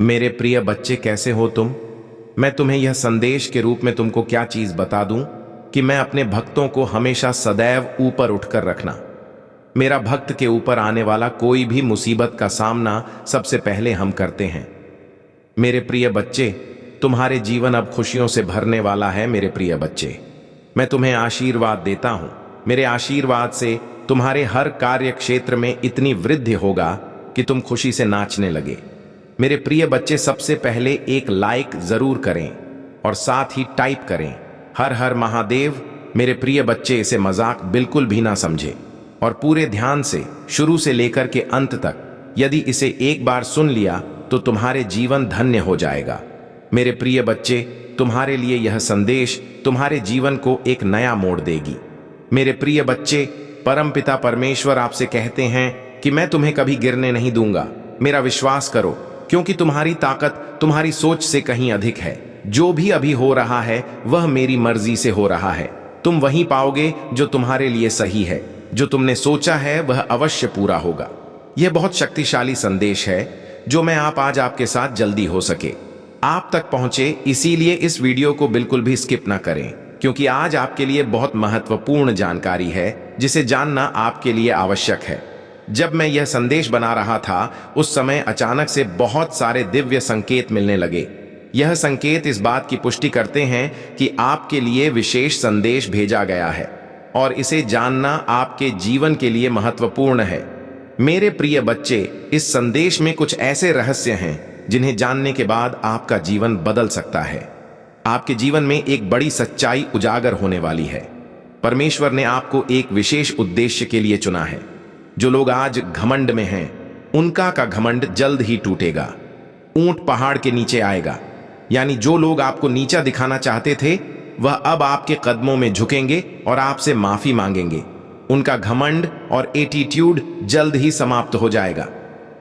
मेरे प्रिय बच्चे, कैसे हो तुम? मैं तुम्हें यह संदेश के रूप में तुमको क्या चीज बता दूं कि मैं अपने भक्तों को हमेशा सदैव ऊपर उठकर रखना। मेरा भक्त के ऊपर आने वाला कोई भी मुसीबत का सामना सबसे पहले हम करते हैं। मेरे प्रिय बच्चे, तुम्हारे जीवन अब खुशियों से भरने वाला है। मेरे प्रिय बच्चे, मैं तुम्हें आशीर्वाद देता हूं। मेरे आशीर्वाद से तुम्हारे हर कार्य क्षेत्र में इतनी वृद्धि होगा कि तुम खुशी से नाचने लगे। मेरे प्रिय बच्चे, सबसे पहले एक लाइक जरूर करें और साथ ही टाइप करें हर हर महादेव। मेरे प्रिय बच्चे, इसे मजाक बिल्कुल भी ना समझे और पूरे ध्यान से शुरू से लेकर के अंत तक यदि इसे एक बार सुन लिया तो तुम्हारे जीवन धन्य हो जाएगा। मेरे प्रिय बच्चे, तुम्हारे लिए यह संदेश तुम्हारे जीवन को एक नया मोड़ देगी। मेरे प्रिय बच्चे, परमपिता परमेश्वर आपसे कहते हैं कि मैं तुम्हें कभी गिरने नहीं दूंगा। मेरा विश्वास करो, क्योंकि तुम्हारी ताकत तुम्हारी सोच से कहीं अधिक है। जो भी अभी हो रहा है वह मेरी मर्जी से हो रहा है। तुम वही पाओगे जो तुम्हारे लिए सही है। जो तुमने सोचा है वह अवश्य पूरा होगा। यह बहुत शक्तिशाली संदेश है जो मैं आज आपके साथ जल्दी हो सके आप तक पहुंचे, इसीलिए इस वीडियो को बिल्कुल भी स्किप ना करें, क्योंकि आज आपके लिए बहुत महत्वपूर्ण जानकारी है जिसे जानना आपके लिए आवश्यक है। जब मैं यह संदेश बना रहा था उस समय अचानक से बहुत सारे दिव्य संकेत मिलने लगे। यह संकेत इस बात की पुष्टि करते हैं कि आपके लिए विशेष संदेश भेजा गया है और इसे जानना आपके जीवन के लिए महत्वपूर्ण है। मेरे प्रिय बच्चे, इस संदेश में कुछ ऐसे रहस्य हैं जिन्हें जानने के बाद आपका जीवन बदल सकता है। आपके जीवन में एक बड़ी सच्चाई उजागर होने वाली है। परमेश्वर ने आपको एक विशेष उद्देश्य के लिए चुना है। जो लोग आज घमंड में हैं, उनका का घमंड जल्द ही टूटेगा। ऊंट पहाड़ के नीचे आएगा, यानी जो लोग आपको नीचा दिखाना चाहते थे वह अब आपके कदमों में झुकेंगे और आपसे माफी मांगेंगे। उनका घमंड और एटीट्यूड जल्द ही समाप्त हो जाएगा।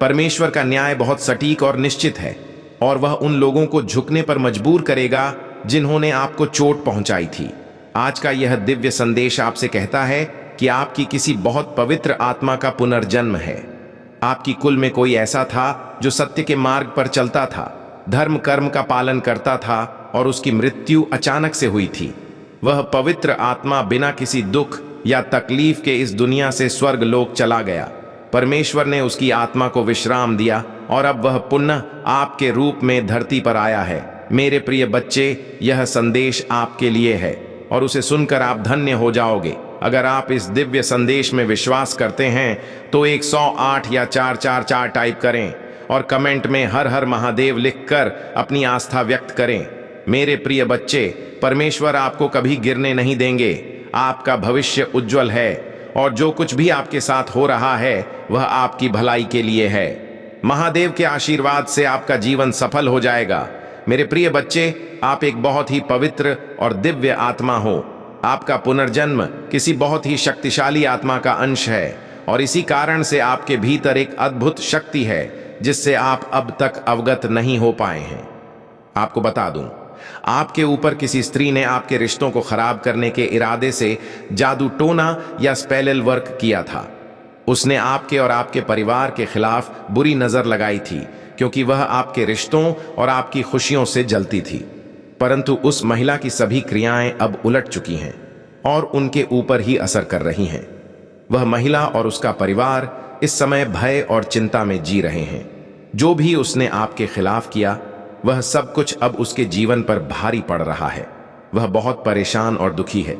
परमेश्वर का न्याय बहुत सटीक और निश्चित है और वह उन लोगों को झुकने पर मजबूर करेगा जिन्होंने आपको चोट पहुंचाई थी। आज का यह दिव्य संदेश आपसे कहता है कि आपकी किसी बहुत पवित्र आत्मा का पुनर्जन्म है। आपकी कुल में कोई ऐसा था जो सत्य के मार्ग पर चलता था, धर्म कर्म का पालन करता था और उसकी मृत्यु अचानक से हुई थी। वह पवित्र आत्मा बिना किसी दुख या तकलीफ के इस दुनिया से स्वर्ग लोक चला गया। परमेश्वर ने उसकी आत्मा को विश्राम दिया और अब वह पुनः आपके रूप में धरती पर आया है। मेरे प्रिय बच्चे, यह संदेश आपके लिए है और उसे सुनकर आप धन्य हो जाओगे। अगर आप इस दिव्य संदेश में विश्वास करते हैं तो 108 या 444 टाइप करें और कमेंट में हर हर महादेव लिखकर अपनी आस्था व्यक्त करें। मेरे प्रिय बच्चे, परमेश्वर आपको कभी गिरने नहीं देंगे। आपका भविष्य उज्जवल है और जो कुछ भी आपके साथ हो रहा है वह आपकी भलाई के लिए है। महादेव के आशीर्वाद से आपका जीवन सफल हो जाएगा। मेरे प्रिय बच्चे, आप एक बहुत ही पवित्र और दिव्य आत्मा हो। आपका पुनर्जन्म किसी बहुत ही शक्तिशाली आत्मा का अंश है और इसी कारण से आपके भीतर एक अद्भुत शक्ति है जिससे आप अब तक अवगत नहीं हो पाए हैं। आपको बता दूं, आपके ऊपर किसी स्त्री ने आपके रिश्तों को खराब करने के इरादे से जादू टोना या स्पेल वर्क किया था। उसने आपके और आपके परिवार के खिलाफ बुरी नजर लगाई थी क्योंकि वह आपके रिश्तों और आपकी खुशियों से जलती थी। परंतु उस महिला की सभी क्रियाएं अब उलट चुकी हैं और उनके ऊपर ही असर कर रही हैं। वह महिला और उसका परिवार इस समय भय और चिंता में जी रहे हैं। जो भी उसने आपके खिलाफ किया वह सब कुछ अब उसके जीवन पर भारी पड़ रहा है। वह बहुत परेशान और दुखी है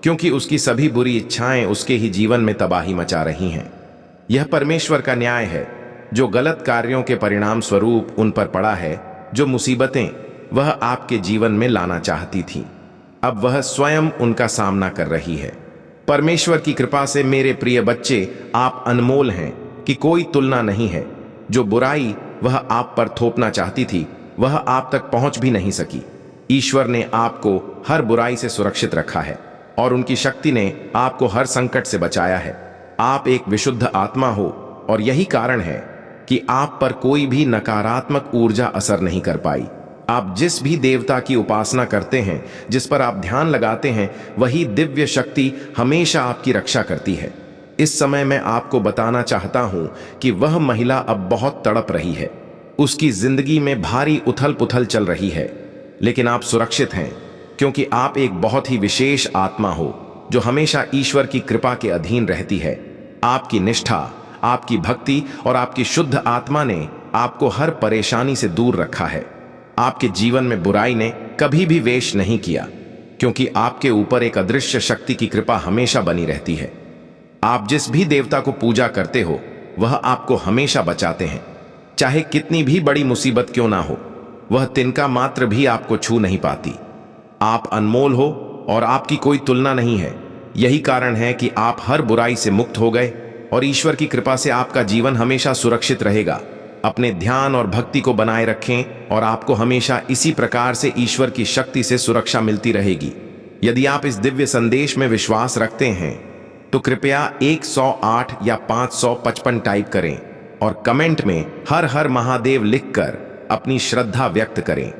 क्योंकि उसकी सभी बुरी इच्छाएं उसके ही जीवन में तबाही मचा रही हैं। यह परमेश्वर का न्याय है जो गलत कार्यों के परिणाम स्वरूप उन पर पड़ा है। जो मुसीबतें वह आपके जीवन में लाना चाहती थी, अब वह स्वयं उनका सामना कर रही है। परमेश्वर की कृपा से मेरे प्रिय बच्चे, आप अनमोल हैं कि कोई तुलना नहीं है। जो बुराई वह आप पर थोपना चाहती थी वह आप तक पहुंच भी नहीं सकी। ईश्वर ने आपको हर बुराई से सुरक्षित रखा है और उनकी शक्ति ने आपको हर संकट से बचाया है। आप एक विशुद्ध आत्मा हो और यही कारण है कि आप पर कोई भी नकारात्मक ऊर्जा असर नहीं कर पाई। आप जिस भी देवता की उपासना करते हैं, जिस पर आप ध्यान लगाते हैं, वही दिव्य शक्ति हमेशा आपकी रक्षा करती है। इस समय मैं आपको बताना चाहता हूं कि वह महिला अब बहुत तड़प रही है। उसकी जिंदगी में भारी उथल पुथल चल रही है, लेकिन आप सुरक्षित हैं क्योंकि आप एक बहुत ही विशेष आत्मा हो जो हमेशा ईश्वर की कृपा के अधीन रहती है। आपकी निष्ठा, आपकी भक्ति और आपकी शुद्ध आत्मा ने आपको हर परेशानी से दूर रखा है। आपके जीवन में बुराई ने कभी भी वेश नहीं किया क्योंकि आपके ऊपर एक अदृश्य शक्ति की कृपा हमेशा बनी रहती है। आप जिस भी देवता को पूजा करते हो वह आपको हमेशा बचाते हैं, चाहे कितनी भी बड़ी मुसीबत क्यों ना हो, वह तिनका मात्र भी आपको छू नहीं पाती। आप अनमोल हो और आपकी कोई तुलना नहीं है। यही कारण है कि आप हर बुराई से मुक्त हो गए और ईश्वर की कृपा से आपका जीवन हमेशा सुरक्षित रहेगा। अपने ध्यान और भक्ति को बनाए रखें और आपको हमेशा इसी प्रकार से ईश्वर की शक्ति से सुरक्षा मिलती रहेगी। यदि आप इस दिव्य संदेश में विश्वास रखते हैं तो कृपया 108 या 555 टाइप करें और कमेंट में हर हर महादेव लिखकर अपनी श्रद्धा व्यक्त करें।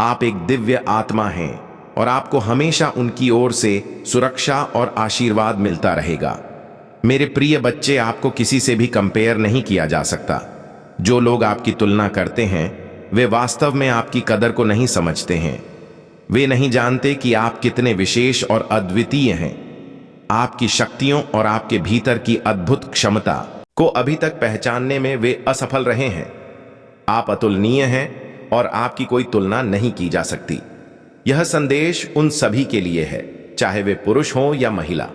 आप एक दिव्य आत्मा हैं और आपको हमेशा उनकी ओर से सुरक्षा और आशीर्वाद मिलता रहेगा। मेरे प्रिय बच्चे, आपको किसी से भी कंपेयर नहीं किया जा सकता। जो लोग आपकी तुलना करते हैं वे वास्तव में आपकी कदर को नहीं समझते हैं। वे नहीं जानते कि आप कितने विशेष और अद्वितीय हैं। आपकी शक्तियों और आपके भीतर की अद्भुत क्षमता को अभी तक पहचानने में वे असफल रहे हैं। आप अतुलनीय हैं और आपकी कोई तुलना नहीं की जा सकती। यह संदेश उन सभी के लिए है, चाहे वे पुरुष हों या महिला।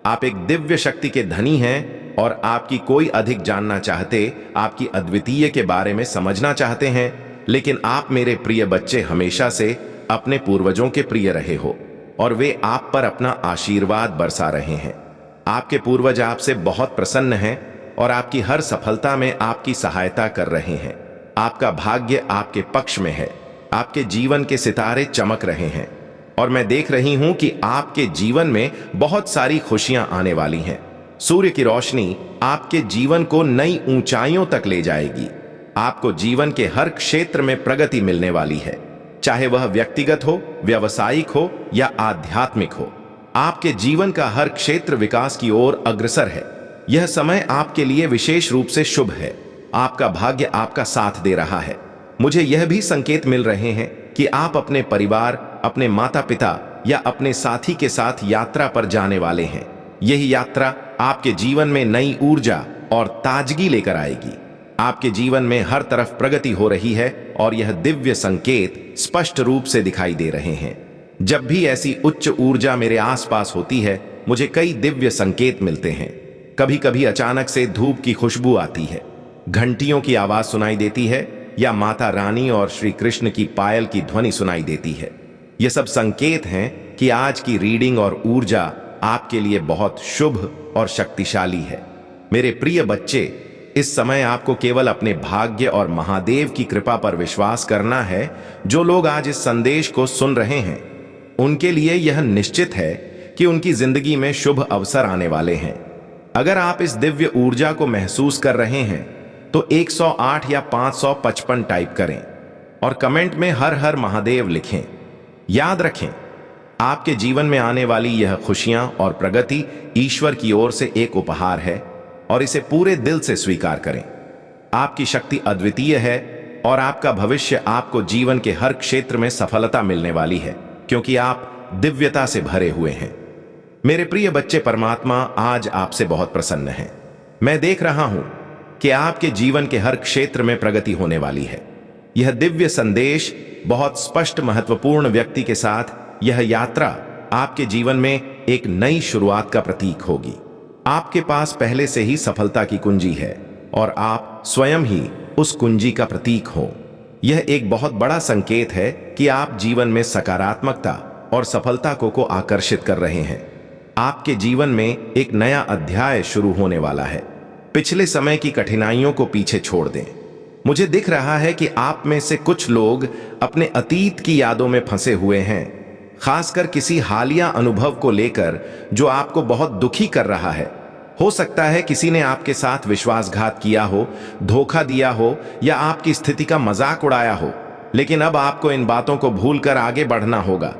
आप एक दिव्य शक्ति के धनी हैं और आपकी कोई अधिक जानना चाहते, आपकी अद्वितीय के बारे में समझना चाहते हैं। लेकिन आप मेरे प्रिय बच्चे हमेशा से अपने पूर्वजों के प्रिय रहे हो और वे आप पर अपना आशीर्वाद बरसा रहे हैं। आपके पूर्वज आपसे बहुत प्रसन्न हैं और आपकी हर सफलता में आपकी सहायता कर रहे हैं। आपका भाग्य आपके पक्ष में है। आपके जीवन के सितारे चमक रहे हैं और मैं देख रही हूं कि आपके जीवन में बहुत सारी खुशियां आने वाली हैं। सूर्य की रोशनी आपके जीवन को नई ऊंचाइयों तक ले जाएगी। आपको जीवन के हर क्षेत्र में प्रगति मिलने वाली है, चाहे वह व्यक्तिगत हो, व्यावसायिक हो या आध्यात्मिक हो। आपके जीवन का हर क्षेत्र विकास की ओर अग्रसर है। यह समय आपके लिए विशेष रूप से शुभ है। आपका भाग्य आपका साथ दे रहा है। मुझे यह भी संकेत मिल रहे हैं कि आप अपने परिवार, अपने माता पिता या अपने साथी के साथ यात्रा पर जाने वाले हैं। यही यात्रा आपके जीवन में नई ऊर्जा और ताजगी लेकर आएगी। आपके जीवन में हर तरफ प्रगति हो रही है और यह दिव्य संकेत स्पष्ट रूप से दिखाई दे रहे हैं। जब भी ऐसी उच्च ऊर्जा मेरे आसपास होती है, मुझे कई दिव्य संकेत मिलते हैं। कभी कभी अचानक से धूप की खुशबू आती है, घंटियों की आवाज सुनाई देती है या माता रानी और श्री कृष्ण की पायल की ध्वनि सुनाई देती है। ये सब संकेत हैं कि आज की रीडिंग और ऊर्जा आपके लिए बहुत शुभ और शक्तिशाली है। मेरे प्रिय बच्चे, इस समय आपको केवल अपने भाग्य और महादेव की कृपा पर विश्वास करना है। जो लोग आज इस संदेश को सुन रहे हैं उनके लिए यह निश्चित है कि उनकी जिंदगी में शुभ अवसर आने वाले हैं। अगर आप इस दिव्य ऊर्जा को महसूस कर रहे हैं तो 108 या 555 टाइप करें और कमेंट में हर हर महादेव लिखें। याद रखें, आपके जीवन में आने वाली यह खुशियां और प्रगति ईश्वर की ओर से एक उपहार है और इसे पूरे दिल से स्वीकार करें। आपकी शक्ति अद्वितीय है और आपका भविष्य आपको जीवन के हर क्षेत्र में सफलता मिलने वाली है क्योंकि आप दिव्यता से भरे हुए हैं। मेरे प्रिय बच्चे, परमात्मा आज आपसे बहुत प्रसन्न है। मैं देख रहा हूं कि आपके जीवन के हर क्षेत्र में प्रगति होने वाली है। यह दिव्य संदेश बहुत स्पष्ट, महत्वपूर्ण व्यक्ति के साथ यह यात्रा आपके जीवन में एक नई शुरुआत का प्रतीक होगी। आपके पास पहले से ही सफलता की कुंजी है और आप स्वयं ही उस कुंजी का प्रतीक हो। यह एक बहुत बड़ा संकेत है कि आप जीवन में सकारात्मकता और सफलता को आकर्षित कर रहे हैं। आपके जीवन में एक नया अध्याय शुरू होने वाला है। पिछले समय की कठिनाइयों को पीछे छोड़ दें। मुझे दिख रहा है कि आप में से कुछ लोग अपने अतीत की यादों में फंसे हुए हैं, खासकर किसी हालिया अनुभव को लेकर जो आपको बहुत दुखी कर रहा है। हो सकता है किसी ने आपके साथ विश्वासघात किया हो, धोखा दिया हो या आपकी स्थिति का मजाक उड़ाया हो, लेकिन अब आपको इन बातों को भूलकर आगे बढ़ना होगा।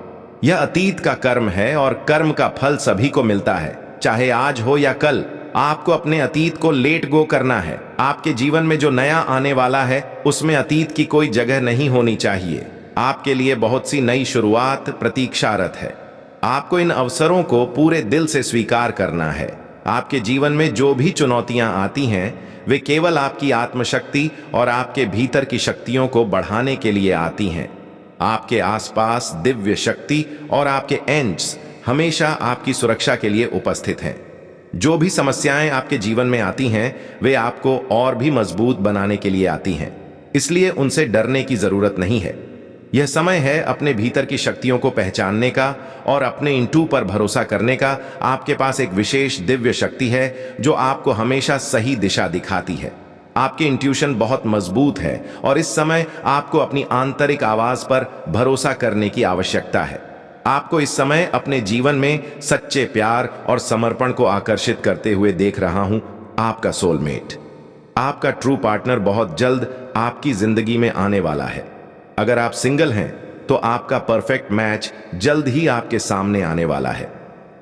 यह अतीत का कर्म है और कर्म का फल सभी को मिलता है, चाहे आज हो या कल। आपको अपने अतीत को लेट गो करना है। आपके जीवन में जो नया आने वाला है उसमें अतीत की कोई जगह नहीं होनी चाहिए। आपके लिए बहुत सी नई शुरुआत प्रतीक्षारत है। आपको इन अवसरों को पूरे दिल से स्वीकार करना है। आपके जीवन में जो भी चुनौतियां आती हैं वे केवल आपकी आत्मशक्ति और आपके भीतर की शक्तियों को बढ़ाने के लिए आती हैं। आपके आसपास दिव्य शक्ति और आपके एंजल्स हमेशा आपकी सुरक्षा के लिए उपस्थित हैं। जो भी समस्याएं आपके जीवन में आती हैं वे आपको और भी मजबूत बनाने के लिए आती हैं, इसलिए उनसे डरने की जरूरत नहीं है। यह समय है अपने भीतर की शक्तियों को पहचानने का और अपने इंटू पर भरोसा करने का। आपके पास एक विशेष दिव्य शक्ति है जो आपको हमेशा सही दिशा दिखाती है। आपकी इंट्यूशन बहुत मजबूत है और इस समय आपको अपनी आंतरिक आवाज पर भरोसा करने की आवश्यकता है। आपको इस समय अपने जीवन में सच्चे प्यार और समर्पण को आकर्षित करते हुए देख रहा हूं। आपका सोलमेट, आपका ट्रू पार्टनर बहुत जल्द आपकी जिंदगी में आने वाला है। अगर आप सिंगल हैं तो आपका परफेक्ट मैच जल्द ही आपके सामने आने वाला है।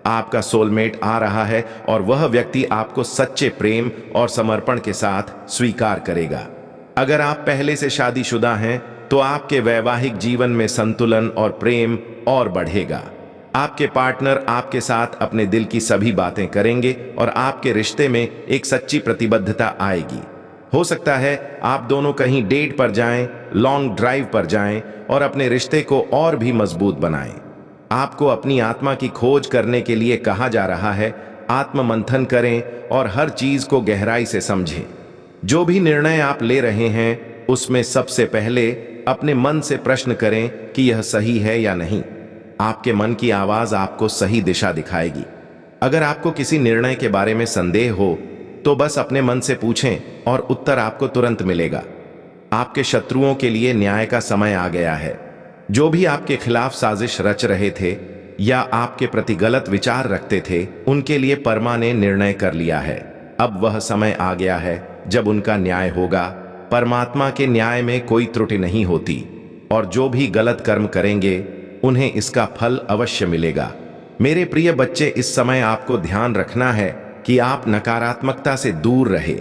आपका सोलमेट आ रहा है और वह व्यक्ति आपको सच्चे प्रेम और समर्पण के साथ स्वीकार करेगा। अगर आप पहले से शादीशुदा हैं तो आपके वैवाहिक जीवन में संतुलन और प्रेम और बढ़ेगा। आपके पार्टनर आपके साथ अपने दिल की सभी बातें करेंगे और आपके रिश्ते में एक सच्ची प्रतिबद्धता आएगी। हो सकता है आप दोनों कहीं डेट पर जाएं, लॉन्ग ड्राइव पर जाएं और अपने रिश्ते को और भी मजबूत बनाएं। आपको अपनी आत्मा की खोज करने के लिए कहा जा रहा है। आत्म मंथन करें और हर चीज को गहराई से समझें। जो भी निर्णय आप ले रहे हैं उसमें सबसे पहले अपने मन से प्रश्न करें कि यह सही है या नहीं। आपके मन की आवाज आपको सही दिशा दिखाएगी। अगर आपको किसी निर्णय के बारे में संदेह हो तो बस अपने मन से पूछें और उत्तर आपको तुरंत मिलेगा। आपके शत्रुओं के लिए न्याय का समय आ गया है। जो भी आपके खिलाफ साजिश रच रहे थे या आपके प्रति गलत विचार रखते थे उनके लिए परमा ने निर्णय कर लिया है। अब वह समय आ गया है जब उनका न्याय होगा। परमात्मा के न्याय में कोई त्रुटि नहीं होती और जो भी गलत कर्म करेंगे उन्हें इसका फल अवश्य मिलेगा। मेरे प्रिय बच्चे, इस समय आपको ध्यान रखना है कि आप नकारात्मकता से दूर रहे।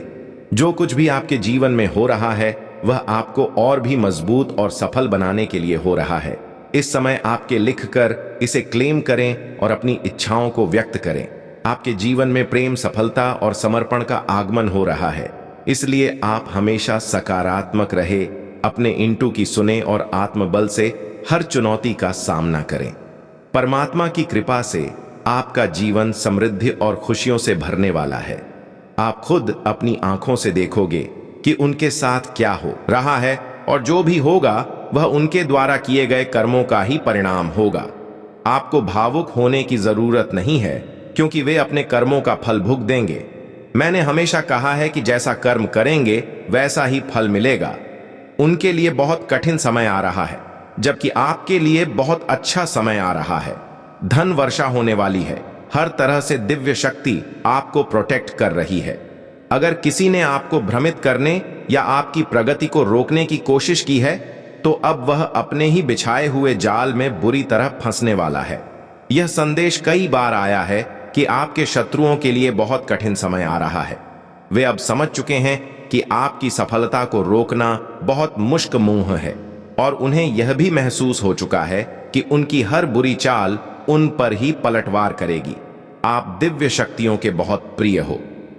जो कुछ भी आपके जीवन में हो रहा है वह आपको और भी मजबूत और सफल बनाने के लिए हो रहा है। इस समय आपके लिखकर इसे क्लेम करें और अपनी इच्छाओं को व्यक्त करें। आपके जीवन में प्रेम, सफलता और समर्पण का आगमन हो रहा है, इसलिए आप हमेशा सकारात्मक रहे। अपने इंटू की सुने और आत्मबल से हर चुनौती का सामना करें। परमात्मा की कृपा से आपका जीवन समृद्धि और खुशियों से भरने वाला है। आप खुद अपनी आंखों से देखोगे कि उनके साथ क्या हो रहा है और जो भी होगा वह उनके द्वारा किए गए कर्मों का ही परिणाम होगा। आपको भावुक होने की जरूरत नहीं है क्योंकि वे अपने कर्मों का फल भुगत देंगे। मैंने हमेशा कहा है कि जैसा कर्म करेंगे वैसा ही फल मिलेगा। उनके लिए बहुत कठिन समय आ रहा है जबकि आपके लिए बहुत अच्छा समय आ रहा है। धन वर्षा होने वाली है। हर तरह से दिव्य शक्ति आपको प्रोटेक्ट कर रही है। अगर किसी ने आपको भ्रमित करने या आपकी प्रगति को रोकने की कोशिश की है तो अब वह अपने ही बिछाए हुए जाल में बुरी तरह फंसने वाला है। यह संदेश कई बार आया है कि आपके शत्रुओं के लिए बहुत कठिन समय आ रहा है। वे अब समझ चुके हैं कि आपकी सफलता को रोकना बहुत मुश्क मुंह है और उन्हें यह भी महसूस हो चुका है कि उनकी हर बुरी चाल उन पर ही पलटवार करेगी। आप दिव्य शक्तियों के बहुत प्रिय हो।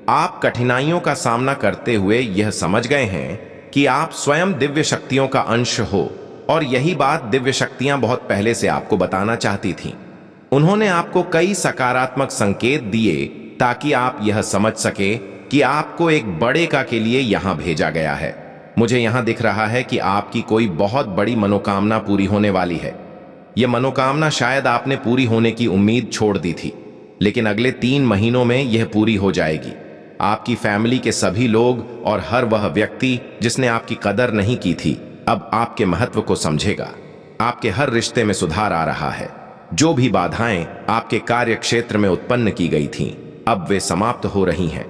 आप कठिनाइयों का सामना करते हुए यह समझ गए हैं कि आप स्वयं दिव्य शक्तियों का अंश हो और यही बात दिव्य शक्तियां बहुत पहले से आपको बताना चाहती थीं। उन्होंने आपको कई सकारात्मक संकेत दिए ताकि आप यह समझ सके कि आपको एक बड़े का के लिए यहां भेजा गया है। मुझे यहां दिख रहा है कि आपकी कोई बहुत बड़ी मनोकामना पूरी होने वाली है। यह मनोकामना शायद आपने पूरी होने की उम्मीद छोड़ दी थी, लेकिन अगले 3 महीनों में यह पूरी हो जाएगी। आपकी फैमिली के सभी लोग और हर वह व्यक्ति जिसने आपकी कदर नहीं की थी अब आपके महत्व को समझेगा। आपके हर रिश्ते में सुधार आ रहा है। जो भी बाधाएं आपके कार्य क्षेत्र में उत्पन्न की गई थीं, अब वे समाप्त हो रही हैं।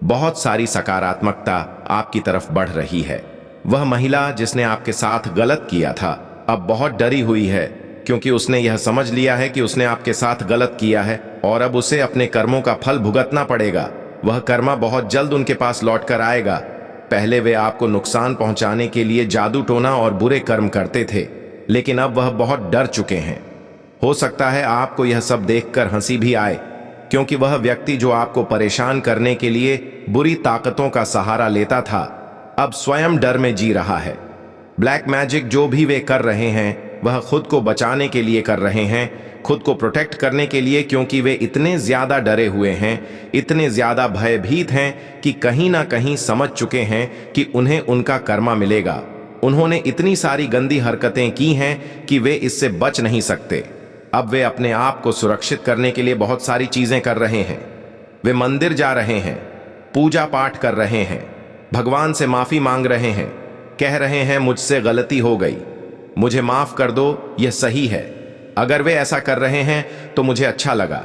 बहुत सारी सकारात्मकता आपकी तरफ बढ़ रही है। वह महिला जिसने आपके साथ गलत किया था अब बहुत डरी हुई है क्योंकि उसने यह समझ लिया है कि उसने आपके साथ गलत किया है और अब उसे अपने कर्मों का फल भुगतना पड़ेगा। वह कर्मा बहुत जल्द उनके पास लौट कर आएगा। पहले वे आपको नुकसान पहुंचाने के लिए जादू टोना और बुरे कर्म करते थे, लेकिन अब वह बहुत डर चुके हैं। हो सकता है आपको यह सब देखकर हंसी भी आए, क्योंकि वह व्यक्ति जो आपको परेशान करने के लिए बुरी ताकतों का सहारा लेता था, अब स्वयं डर में जी रहा है। ब्लैक मैजिक जो भी वे कर रहे हैं, वह खुद को बचाने के लिए कर रहे हैं, खुद को प्रोटेक्ट करने के लिए, क्योंकि वे इतने ज्यादा डरे हुए हैं, इतने ज्यादा भयभीत हैं कि कहीं ना कहीं समझ चुके हैं कि उन्हें उनका कर्मा मिलेगा। उन्होंने इतनी सारी गंदी हरकतें की हैं कि वे इससे बच नहीं सकते। अब वे अपने आप को सुरक्षित करने के लिए बहुत सारी चीजें कर रहे हैं। वे मंदिर जा रहे हैं, पूजा पाठ कर रहे हैं, भगवान से माफी मांग रहे हैं, कह रहे हैं मुझसे गलती हो गई, मुझे माफ कर दो, यह सही है। अगर वे ऐसा कर रहे हैं तो मुझे अच्छा लगा,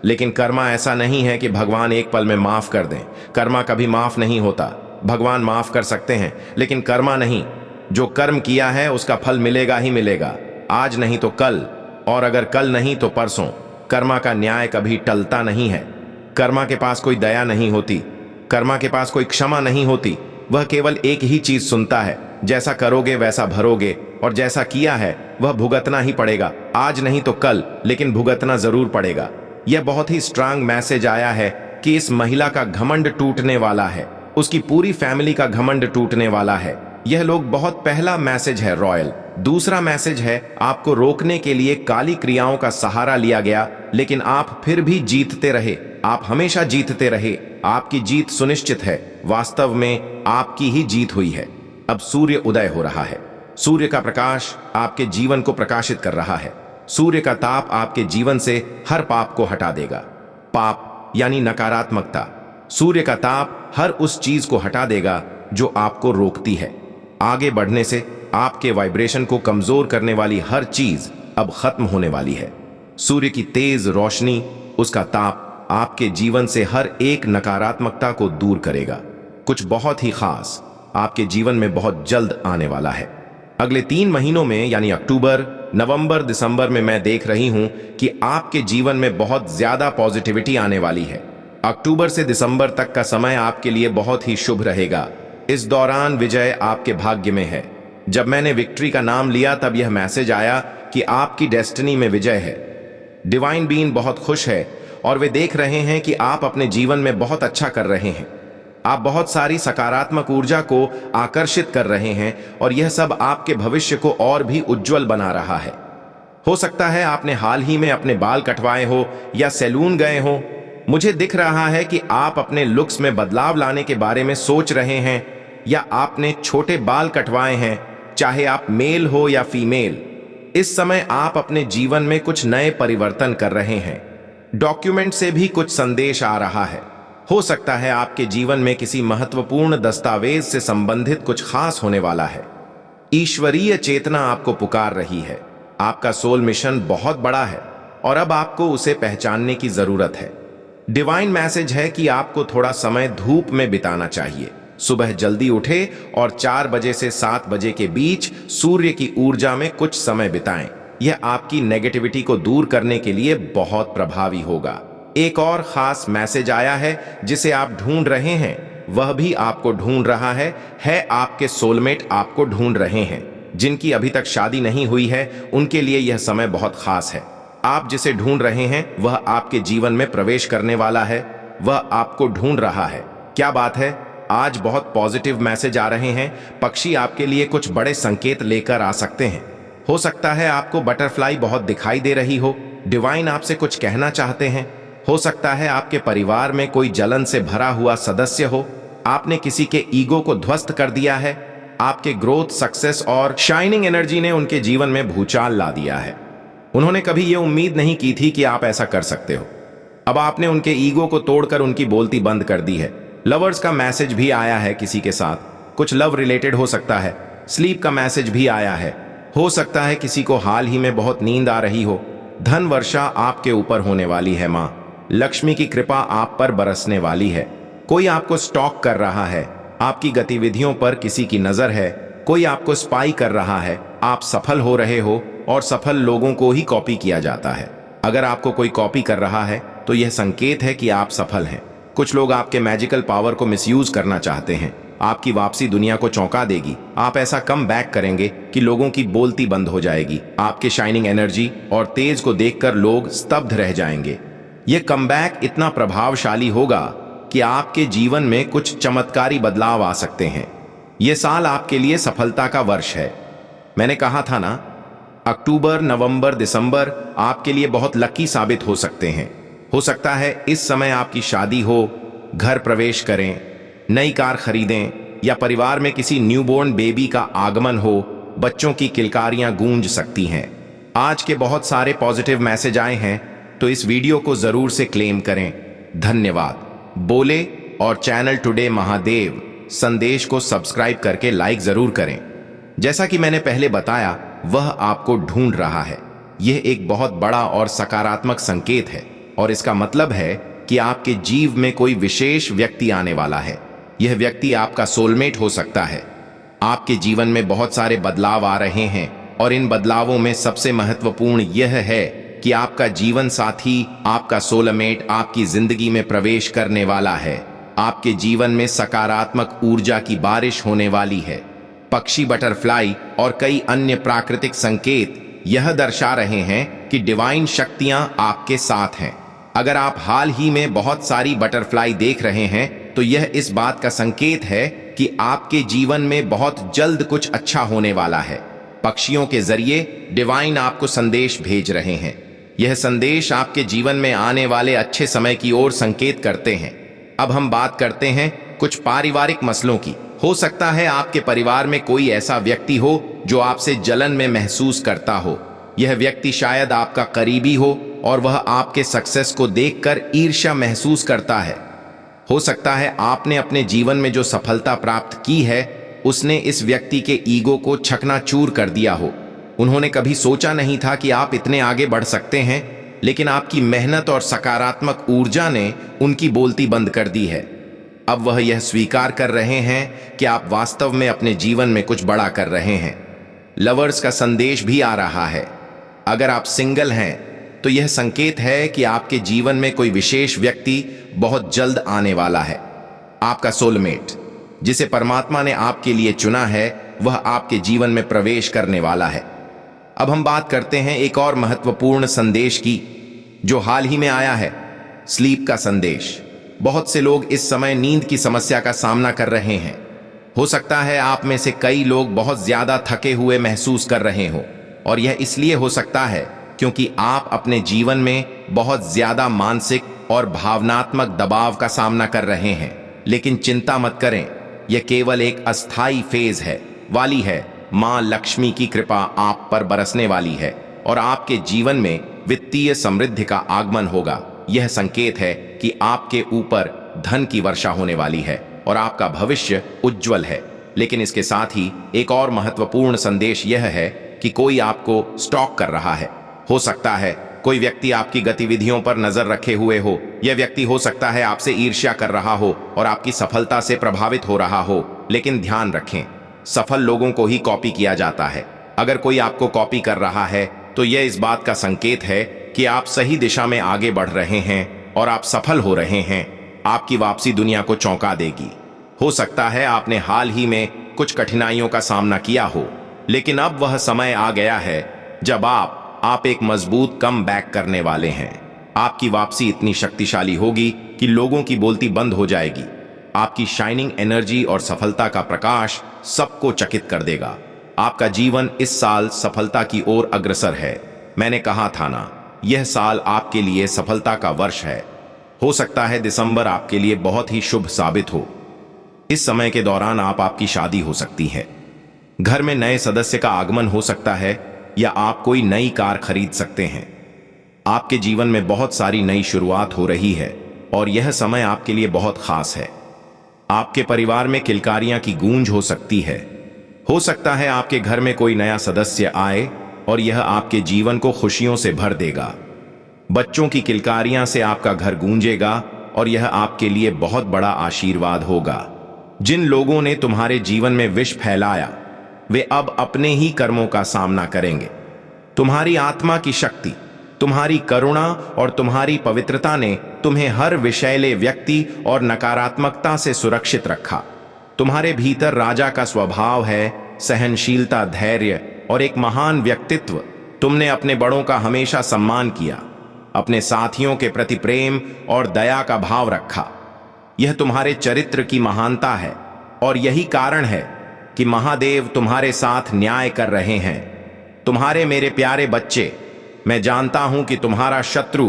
लेकिन कर्मा ऐसा नहीं है कि भगवान एक पल में माफ कर दें। कर्मा कभी माफ नहीं होता। भगवान माफ कर सकते हैं, लेकिन कर्मा नहीं। जो कर्म किया है उसका फल मिलेगा ही मिलेगा, आज नहीं तो कल, और अगर कल नहीं तो परसों। कर्मा का न्याय कभी टलता नहीं है। कर्मा के पास कोई दया नहीं होती, कर्मा के पास कोई क्षमा नहीं होती। वह केवल एक ही चीज सुनता है, जैसा करोगे वैसा भरोगे, और जैसा किया है वह भुगतना ही पड़ेगा। आज नहीं तो कल, लेकिन भुगतना जरूर पड़ेगा। यह बहुत ही स्ट्रांग मैसेज आया है कि इस महिला का घमंड टूटने वाला है, उसकी पूरी फैमिली का घमंड टूटने वाला है। यह लोग बहुत पहला मैसेज है रॉयल। दूसरा मैसेज है आपको रोकने के लिए काली क्रियाओं का सहारा लिया गया, लेकिन आप फिर भी जीतते रहे। आप हमेशा जीतते रहे। आपकी जीत सुनिश्चित है। वास्तव में आपकी ही जीत हुई है। अब सूर्य उदय हो रहा है। सूर्य का प्रकाश आपके जीवन को प्रकाशित कर रहा है। सूर्य का ताप आपके जीवन से हर पाप को हटा देगा। पाप यानी नकारात्मकता। सूर्य का ताप हर उस चीज को हटा देगा जो आपको रोकती है आगे बढ़ने से। आपके वाइब्रेशन को कमजोर करने वाली हर चीज अब खत्म होने वाली है। सूर्य की तेज रोशनी, उसका ताप आपके जीवन से हर एक नकारात्मकता को दूर करेगा। कुछ बहुत ही खास आपके जीवन में बहुत जल्द आने वाला है। अगले 3 महीनों में, यानी अक्टूबर, नवंबर, दिसंबर में मैं देख रही हूं कि आपके जीवन में बहुत ज्यादा पॉजिटिविटी आने वाली है। अक्टूबर से दिसंबर तक का समय आपके लिए बहुत ही शुभ रहेगा। इस दौरान विजय आपके भाग्य में है। जब मैंने विक्ट्री का नाम लिया तब यह मैसेज आया कि आपकी डेस्टिनी में विजय है। डिवाइन बीइंग बहुत खुश है और वे देख रहे हैं कि आप अपने जीवन में बहुत अच्छा कर रहे हैं। आप बहुत सारी सकारात्मक ऊर्जा को आकर्षित कर रहे हैं और यह सब आपके भविष्य को और भी उज्जवल बना रहा है। हो सकता है आपने हाल ही में अपने बाल कटवाए हो या सैलून गए हो। मुझे दिख रहा है कि आप अपने लुक्स में बदलाव लाने के बारे में सोच रहे हैं, या आपने छोटे बाल कटवाए हैं, चाहे आप मेल हो या फीमेल। इस समय आप अपने जीवन में कुछ नए परिवर्तन कर रहे हैं। डॉक्यूमेंट से भी कुछ संदेश आ रहा है। हो सकता है आपके जीवन में किसी महत्वपूर्ण दस्तावेज से संबंधित कुछ खास होने वाला है। ईश्वरीय चेतना आपको पुकार रही है। आपका सोल मिशन बहुत बड़ा है और अब आपको उसे पहचानने की जरूरत है। डिवाइन मैसेज है कि आपको थोड़ा समय धूप में बिताना चाहिए। सुबह जल्दी उठे और 4 बजे से 7 बजे के बीच सूर्य की ऊर्जा में कुछ समय बिताएं। यह आपकी नेगेटिविटी को दूर करने के लिए बहुत प्रभावी होगा। एक और खास मैसेज आया है जिसे आप ढूंढ रहे हैं, वह भी आपको ढूंढ रहा है आपके सोलमेट आपको ढूंढ रहे हैं। जिनकी अभी तक शादी नहीं हुई है उनके लिए यह समय बहुत खास है। आप जिसे ढूंढ रहे हैं वह आपके जीवन में प्रवेश करने वाला है। वह आपको ढूंढ रहा है। क्या बात है, आज बहुत पॉजिटिव मैसेज आ रहे हैं। पक्षी आपके लिए कुछ बड़े संकेत लेकर आ सकते हैं। हो सकता है आपको बटरफ्लाई बहुत दिखाई दे रही हो। डिवाइन आपसे कुछ कहना चाहते हैं। हो सकता है आपके परिवार में कोई जलन से भरा हुआ सदस्य हो। आपने किसी के ईगो को ध्वस्त कर दिया है। आपके ग्रोथ, सक्सेस और शाइनिंग एनर्जी ने उनके जीवन में भूचाल ला दिया है। उन्होंने कभी यह उम्मीद नहीं की थी कि आप ऐसा कर सकते हो। अब आपने उनके ईगो को तोड़कर उनकी बोलती बंद कर दी है। लवर्स का मैसेज भी आया है किसी के साथ, कुछ लव रिलेटेड हो सकता है। स्लीप का मैसेज भी आया है। हो सकता है किसी को हाल ही में बहुत नींद आ रही हो। धन वर्षा आपके ऊपर होने वाली है। माँ लक्ष्मी की कृपा आप पर बरसने वाली है। कोई आपको स्टॉक कर रहा है। आपकी गतिविधियों पर किसी की नजर है। कोई आपको स्पाई कर रहा है। आप सफल हो रहे हो और सफल लोगों को ही कॉपी किया जाता है। अगर आपको कोई कॉपी कर रहा है तो यह संकेत है कि आप सफल हैं। कुछ लोग आपके मैजिकल पावर को मिसयूज करना चाहते हैं। आपकी वापसी दुनिया को चौंका देगी। आप ऐसा कम बैक करेंगे कि लोगों की बोलती बंद हो जाएगी। आपके शाइनिंग एनर्जी और तेज को देखकर लोग स्तब्ध रह जाएंगे। यह कमबैक इतना प्रभावशाली होगा कि आपके जीवन में कुछ चमत्कारी बदलाव आ सकते हैं। यह साल आपके लिए सफलता का वर्ष है। मैंने कहा था ना, अक्टूबर, नवंबर, दिसंबर आपके लिए बहुत लकी साबित हो सकते हैं। हो सकता है इस समय आपकी शादी हो, घर प्रवेश करें, नई कार खरीदें या परिवार में किसी न्यूबॉर्न बेबी का आगमन हो। बच्चों की किलकारियां गूंज सकती हैं। आज के बहुत सारे पॉजिटिव मैसेज आए हैं, तो इस वीडियो को जरूर से क्लेम करें। धन्यवाद। बोले और चैनल टुडे महादेव संदेश को सब्सक्राइब करके लाइक जरूर करें। जैसा कि मैंने पहले बताया, वह आपको ढूंढ रहा है। यह एक बहुत बड़ा और सकारात्मक संकेत है और इसका मतलब है कि आपके जीव में कोई विशेष व्यक्ति आने वाला है। यह व्यक्ति आपका सोलमेट हो सकता है। आपके जीवन में बहुत सारे बदलाव आ रहे हैं और इन बदलावों में सबसे महत्वपूर्ण यह है कि आपका जीवन साथी, आपका सोलमेट आपकी जिंदगी में प्रवेश करने वाला है। आपके जीवन में सकारात्मक ऊर्जा की बारिश होने वाली है। पक्षी, बटरफ्लाई और कई अन्य प्राकृतिक संकेत यह दर्शा रहे हैं कि डिवाइन शक्तियां आपके साथ हैं। अगर आप हाल ही में बहुत सारी बटरफ्लाई देख रहे हैं, तो यह इस बात का संकेत है कि आपके जीवन में बहुत जल्द कुछ अच्छा होने वाला है। पक्षियों के जरिए डिवाइन आपको संदेश भेज रहे हैं। यह संदेश आपके जीवन में आने वाले अच्छे समय की ओर संकेत करते हैं। अब हम बात करते हैं कुछ पारिवारिक मसलों की। हो सकता है आपके परिवार में कोई ऐसा व्यक्ति हो जो आपसे जलन में महसूस करता हो। यह व्यक्ति शायद आपका करीबी हो और वह आपके सक्सेस को देखकर ईर्ष्या महसूस करता है। हो सकता है आपने अपने जीवन में जो सफलता प्राप्त की है, उसने इस व्यक्ति के ईगो को चकनाचूर कर दिया हो। उन्होंने कभी सोचा नहीं था कि आप इतने आगे बढ़ सकते हैं, लेकिन आपकी मेहनत और सकारात्मक ऊर्जा ने उनकी बोलती बंद कर दी है। अब वह यह स्वीकार कर रहे हैं कि आप वास्तव में अपने जीवन में कुछ बड़ा कर रहे हैं। लवर्स का संदेश भी आ रहा है। अगर आप सिंगल हैं, तो यह संकेत है कि आपके जीवन में कोई विशेष व्यक्ति बहुत जल्द आने वाला है। आपका सोलमेट, जिसे परमात्मा ने आपके लिए चुना है, वह आपके जीवन में प्रवेश करने वाला है। अब हम बात करते हैं एक और महत्वपूर्ण संदेश की, जो हाल ही में आया है, स्लीप का संदेश। बहुत से लोग इस समय नींद की समस्या का सामना कर रहे हैं। हो सकता है आप में से कई लोग बहुत ज्यादा थके हुए महसूस कर रहे हो, और यह इसलिए हो सकता है क्योंकि आप अपने जीवन में बहुत ज्यादा मानसिक और भावनात्मक दबाव का सामना कर रहे हैं। लेकिन चिंता मत करें, यह केवल एक अस्थायी फेज है। मां लक्ष्मी की कृपा आप पर बरसने वाली है और आपके जीवन में वित्तीय समृद्धि का आगमन होगा। यह संकेत है कि आपके ऊपर धन की वर्षा होने वाली है और आपका भविष्य उज्जवल है। लेकिन इसके साथ ही एक और महत्वपूर्ण संदेश यह है कि कोई आपको स्टॉक कर रहा है। हो सकता है कोई व्यक्ति आपकी गतिविधियों पर नजर रखे हुए हो। यह व्यक्ति हो सकता है आपसे ईर्ष्या कर रहा हो और आपकी सफलता से प्रभावित हो रहा हो। लेकिन ध्यान रखें, सफल लोगों को ही कॉपी किया जाता है। अगर कोई आपको कॉपी कर रहा है, तो यह इस बात का संकेत है कि आप सही दिशा में आगे बढ़ रहे हैं और आप सफल हो रहे हैं। आपकी वापसी दुनिया को चौंका देगी। हो सकता है आपने हाल ही में कुछ कठिनाइयों का सामना किया हो, लेकिन अब वह समय आ गया है जब आप एक मजबूत कम बैक करने वाले हैं। आपकी वापसी इतनी शक्तिशाली होगी कि लोगों की बोलती बंद हो जाएगी। आपकी शाइनिंग एनर्जी और सफलता का प्रकाश सबको चकित कर देगा। आपका जीवन इस साल सफलता की ओर अग्रसर है। मैंने कहा था ना, यह साल आपके लिए सफलता का वर्ष है। हो सकता है दिसंबर आपके लिए बहुत ही शुभ साबित हो। इस समय के दौरान आपकी शादी हो सकती है, घर में नए सदस्य का आगमन हो सकता है, या आप कोई नई कार खरीद सकते हैं। आपके जीवन में बहुत सारी नई शुरुआत हो रही है और यह समय आपके लिए बहुत खास है। आपके परिवार में किलकारियां की गूंज हो सकती है। हो सकता है आपके घर में कोई नया सदस्य आए और यह आपके जीवन को खुशियों से भर देगा। बच्चों की किलकारियां से आपका घर गूंजेगा और यह आपके लिए बहुत बड़ा आशीर्वाद होगा। जिन लोगों ने तुम्हारे जीवन में विष फैलाया, वे अब अपने ही कर्मों का सामना करेंगे। तुम्हारी आत्मा की शक्ति तुम्हारी करुणा और तुम्हारी पवित्रता ने तुम्हें हर विषैले व्यक्ति और नकारात्मकता से सुरक्षित रखा। तुम्हारे भीतर राजा का स्वभाव है, सहनशीलता, धैर्य और एक महान व्यक्तित्व। तुमने अपने बड़ों का हमेशा सम्मान किया, अपने साथियों के प्रति प्रेम और दया का भाव रखा। यह तुम्हारे चरित्र की महानता है और यही कारण है कि महादेव तुम्हारे साथ न्याय कर रहे हैं। तुम्हारे मेरे प्यारे बच्चे, मैं जानता हूं कि तुम्हारा शत्रु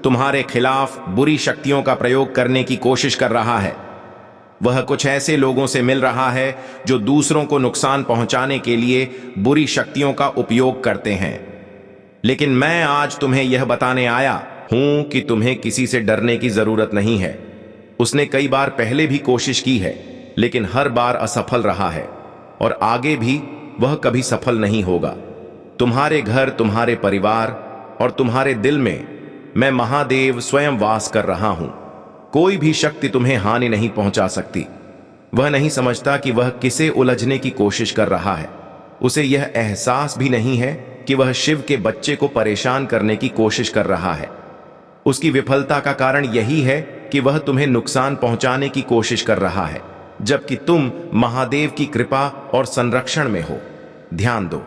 तुम्हारे खिलाफ बुरी शक्तियों का प्रयोग करने की कोशिश कर रहा है। वह कुछ ऐसे लोगों से मिल रहा है जो दूसरों को नुकसान पहुंचाने के लिए बुरी शक्तियों का उपयोग करते हैं। लेकिन मैं आज तुम्हें यह बताने आया हूं कि तुम्हें किसी से डरने की जरूरत नहीं है। उसने कई बार पहले भी कोशिश की है, लेकिन हर बार असफल रहा है और आगे भी वह कभी सफल नहीं होगा। तुम्हारे घर, तुम्हारे परिवार और तुम्हारे दिल में मैं महादेव स्वयं वास कर रहा हूं। कोई भी शक्ति तुम्हें हानि नहीं पहुंचा सकती। वह नहीं समझता कि वह किसे उलझने की कोशिश कर रहा है। उसे यह एहसास भी नहीं है कि वह शिव के बच्चे को परेशान करने की कोशिश कर रहा है। उसकी विफलता का कारण यही है कि वह तुम्हें नुकसान पहुंचाने की कोशिश कर रहा है, जबकि तुम महादेव की कृपा और संरक्षण में हो। ध्यान दो,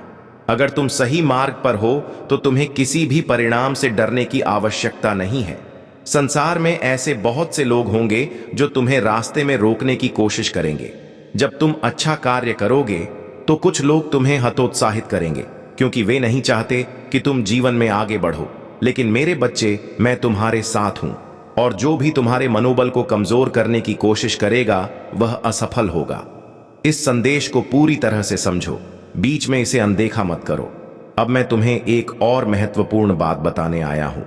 अगर तुम सही मार्ग पर हो तो तुम्हें किसी भी परिणाम से डरने की आवश्यकता नहीं है। संसार में ऐसे बहुत से लोग होंगे जो तुम्हें रास्ते में रोकने की कोशिश करेंगे। जब तुम अच्छा कार्य करोगे तो कुछ लोग तुम्हें हतोत्साहित करेंगे, क्योंकि वे नहीं चाहते कि तुम जीवन में आगे बढ़ो। लेकिन मेरे बच्चे, मैं तुम्हारे साथ हूं और जो भी तुम्हारे मनोबल को कमजोर करने की कोशिश करेगा वह असफल होगा। इस संदेश को पूरी तरह से समझो, बीच में इसे अनदेखा मत करो। अब मैं तुम्हें एक और महत्वपूर्ण बात बताने आया हूं।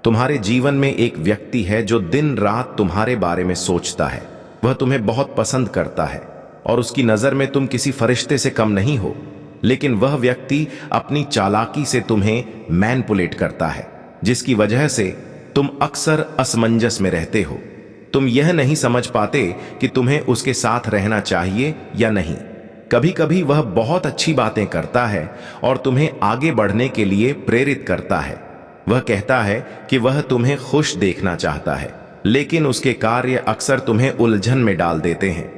तुम्हारे जीवन में एक व्यक्ति है जो दिन रात तुम्हारे बारे में सोचता है। वह तुम्हें बहुत पसंद करता है और उसकी नजर में तुम किसी फरिश्ते से कम नहीं हो। लेकिन वह व्यक्ति अपनी चालाकी से तुम्हें मैनिपुलेट करता है, जिसकी वजह से तुम अक्सर असमंजस में रहते हो। तुम यह नहीं समझ पाते कि तुम्हें उसके साथ रहना चाहिए या नहीं। कभी कभी वह बहुत अच्छी बातें करता है और तुम्हें आगे बढ़ने के लिए प्रेरित करता है। वह कहता है कि वह तुम्हें खुश देखना चाहता है, लेकिन उसके कार्य अक्सर तुम्हें उलझन में डाल देते हैं।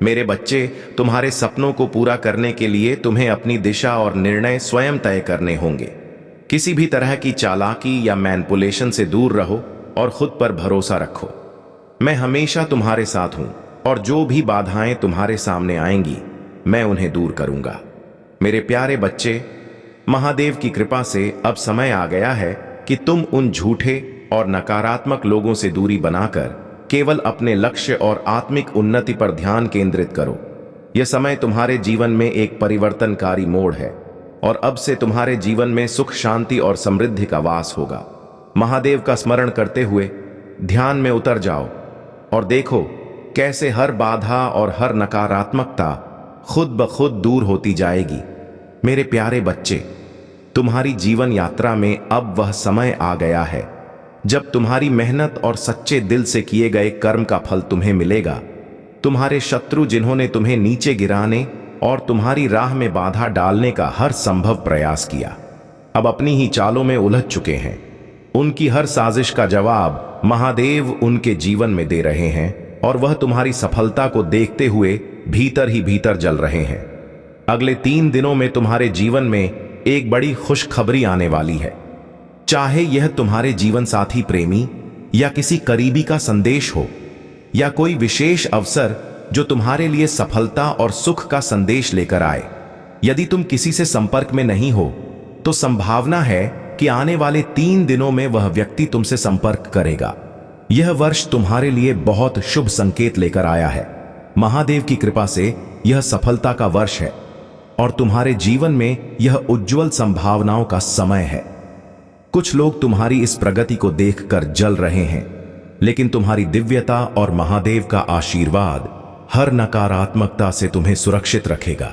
मेरे बच्चे, तुम्हारे सपनों को पूरा करने के लिए तुम्हें अपनी दिशा और निर्णय स्वयं तय करने होंगे। किसी भी तरह की चालाकी या मैनिपुलेशन से दूर रहो और खुद पर भरोसा रखो। मैं हमेशा तुम्हारे साथ हूं और जो भी बाधाएं तुम्हारे सामने आएंगी मैं उन्हें दूर करूंगा। मेरे प्यारे बच्चे, महादेव की कृपा से अब समय आ गया है कि तुम उन झूठे और नकारात्मक लोगों से दूरी बनाकर केवल अपने लक्ष्य और आत्मिक उन्नति पर ध्यान केंद्रित करो। यह समय तुम्हारे जीवन में एक परिवर्तनकारी मोड़ है और अब से तुम्हारे जीवन में सुख, शांति और समृद्धि का वास होगा। महादेव का स्मरण करते हुए ध्यान में उतर जाओ और देखो कैसे हर बाधा और हर नकारात्मकता खुद ब खुद दूर होती जाएगी। मेरे प्यारे बच्चे, तुम्हारी जीवन यात्रा में अब वह समय आ गया है जब तुम्हारी मेहनत और सच्चे दिल से किए गए कर्म का फल तुम्हें मिलेगा। तुम्हारे शत्रु, जिन्होंने तुम्हें नीचे गिराने और तुम्हारी राह में बाधा डालने का हर संभव प्रयास किया, अब अपनी ही चालों में उलझ चुके हैं। उनकी हर साजिश का जवाब महादेव उनके जीवन में दे रहे हैं और वह तुम्हारी सफलता को देखते हुए भीतर ही भीतर जल रहे हैं। अगले 3 दिनों में तुम्हारे जीवन में एक बड़ी खुशखबरी आने वाली है। चाहे यह तुम्हारे जीवन साथी, प्रेमी या किसी करीबी का संदेश हो, या कोई विशेष अवसर जो तुम्हारे लिए सफलता और सुख का संदेश लेकर आए। यदि तुम किसी से संपर्क में नहीं हो तो संभावना है कि आने वाले 3 दिनों में वह व्यक्ति तुमसे संपर्क करेगा। यह वर्ष तुम्हारे लिए बहुत शुभ संकेत लेकर आया है। महादेव की कृपा से यह सफलता का वर्ष है और तुम्हारे जीवन में यह उज्जवल संभावनाओं का समय है। कुछ लोग तुम्हारी इस प्रगति को देखकर जल रहे हैं, लेकिन तुम्हारी दिव्यता और महादेव का आशीर्वाद हर नकारात्मकता से तुम्हें सुरक्षित रखेगा।